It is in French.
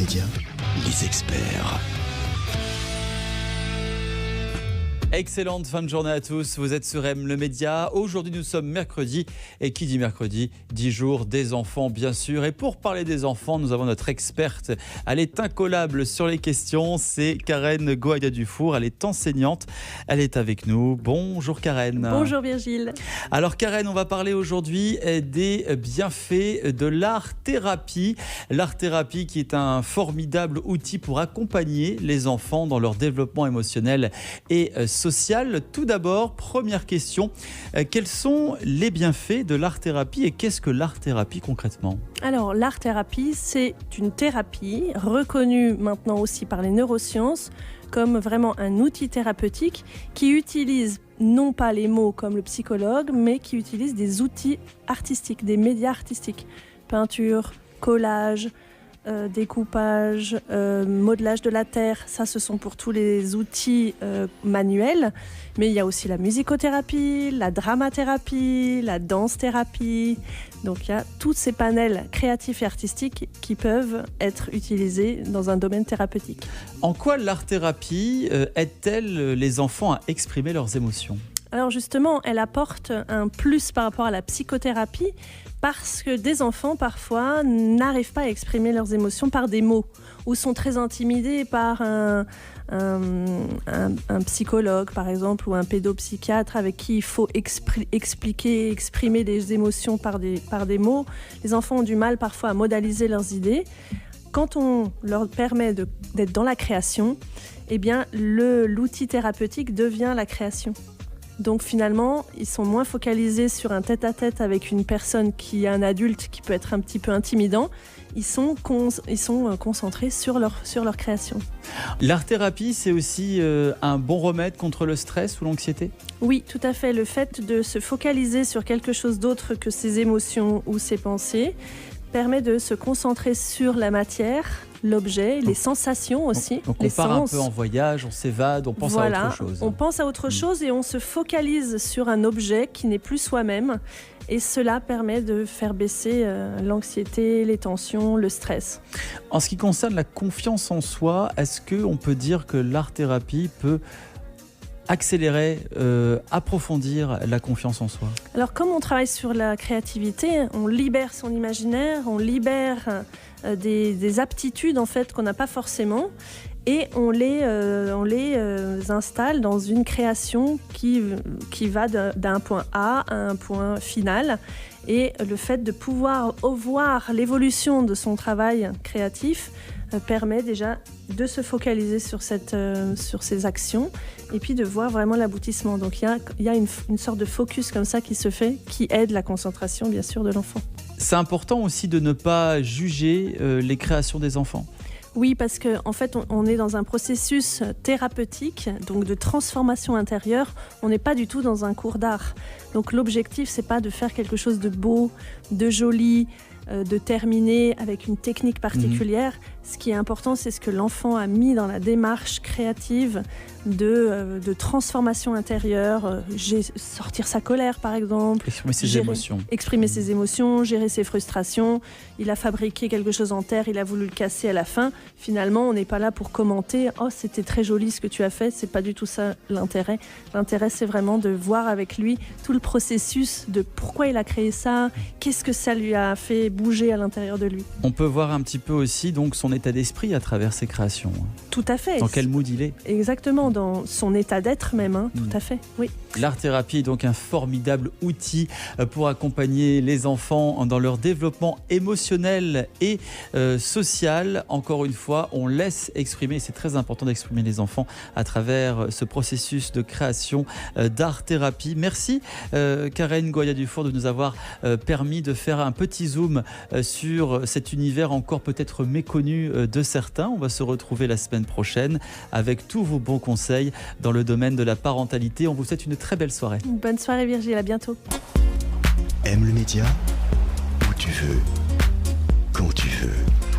Média, les experts. Excellente fin de journée à tous, vous êtes sur M le Média. Aujourd'hui nous sommes mercredi et qui dit mercredi dit jour des enfants bien sûr. Et pour parler des enfants, nous avons notre experte, elle est incollable sur les questions, c'est Karen Goaya-Dufour, elle est enseignante, elle est avec nous. Bonjour Karen. Bonjour Virgile. Alors Karen, on va parler aujourd'hui des bienfaits de l'art-thérapie. L'art-thérapie qui est un formidable outil pour accompagner les enfants dans leur développement émotionnel et social. Tout d'abord, première question, quels sont les bienfaits de l'art-thérapie et qu'est-ce que l'art-thérapie concrètement ? Alors l'art-thérapie, c'est une thérapie reconnue maintenant aussi par les neurosciences comme vraiment un outil thérapeutique qui utilise non pas les mots comme le psychologue, mais qui utilise des outils artistiques, des médias artistiques, peinture, collage, découpage, modelage de la terre, ça ce sont pour tous les outils manuels, mais il y a aussi la musicothérapie, la dramathérapie, la danse-thérapie, donc il y a tous ces panels créatifs et artistiques qui peuvent être utilisés dans un domaine thérapeutique. En quoi l'art-thérapie aide-t-elle les enfants à exprimer leurs émotions ? Alors justement, elle apporte un plus par rapport à la psychothérapie parce que des enfants, parfois, n'arrivent pas à exprimer leurs émotions par des mots ou sont très intimidés par un psychologue, par exemple, ou un pédopsychiatre avec qui il faut exprimer des émotions par des mots. Les enfants ont du mal parfois à modaliser leurs idées. Quand on leur permet d'être dans la création, eh bien, l'outil thérapeutique devient la création. Donc finalement, ils sont moins focalisés sur un tête-à-tête avec une personne qui est un adulte qui peut être un petit peu intimidant. Ils sont concentrés sur leur création. L'art-thérapie, c'est aussi un bon remède contre le stress ou l'anxiété ? Oui, tout à fait. Le fait de se focaliser sur quelque chose d'autre que ses émotions ou ses pensées permet de se concentrer sur la matière, l'objet, les sensations aussi. Donc on part un peu en voyage, on s'évade, on pense à autre chose. On pense à autre chose et on se focalise sur un objet qui n'est plus soi-même. Et cela permet de faire baisser l'anxiété, les tensions, le stress. En ce qui concerne la confiance en soi, est-ce qu'on peut dire que l'art-thérapie peut accélérer, approfondir la confiance en soi ? Alors comme on travaille sur la créativité, on libère son imaginaire, on libère des aptitudes en fait qu'on n'a pas forcément et on les installe dans une création qui va d'un point A à un point final. Et le fait de pouvoir voir l'évolution de son travail créatif permet déjà de se focaliser sur ces actions et puis de voir vraiment l'aboutissement. Donc il y a une sorte de focus comme ça qui se fait, qui aide la concentration bien sûr de l'enfant. C'est important aussi de ne pas juger les créations des enfants. Oui, parce qu'en fait, on est dans un processus thérapeutique, donc de transformation intérieure. On n'est pas du tout dans un cours d'art. Donc l'objectif, c'est pas de faire quelque chose de beau, de joli, de terminer avec une technique particulière. Ce qui est important, c'est ce que l'enfant a mis dans la démarche créative de transformation intérieure, sortir sa colère par exemple, exprimer ses émotions, gérer ses frustrations. Il a fabriqué quelque chose en terre, il a voulu le casser à la fin. Finalement, on n'est pas là pour commenter « Oh, c'était très joli ce que tu as fait », c'est pas du tout ça l'intérêt. L'intérêt, c'est vraiment de voir avec lui tout le processus de pourquoi il a créé ça, qu'est-ce que ça lui a fait bouger à l'intérieur de lui. On peut voir un petit peu aussi donc son état d'esprit à travers ses créations. Tout à fait. Dans quel mood il est ? Exactement, dans son état d'être même, tout à fait, oui. L'art-thérapie est donc un formidable outil pour accompagner les enfants dans leur développement émotionnel et social. Encore une fois, on laisse exprimer, c'est très important d'exprimer les enfants à travers ce processus de création d'art-thérapie. Merci Karen Goaya-Dufour de nous avoir permis de faire un petit zoom sur cet univers encore peut-être méconnu de certains. On va se retrouver la semaine prochaine avec tous vos bons conseils dans le domaine de la parentalité. On vous souhaite une très belle soirée. Bonne soirée Virgile, à bientôt. M le Média, où tu veux, quand tu veux.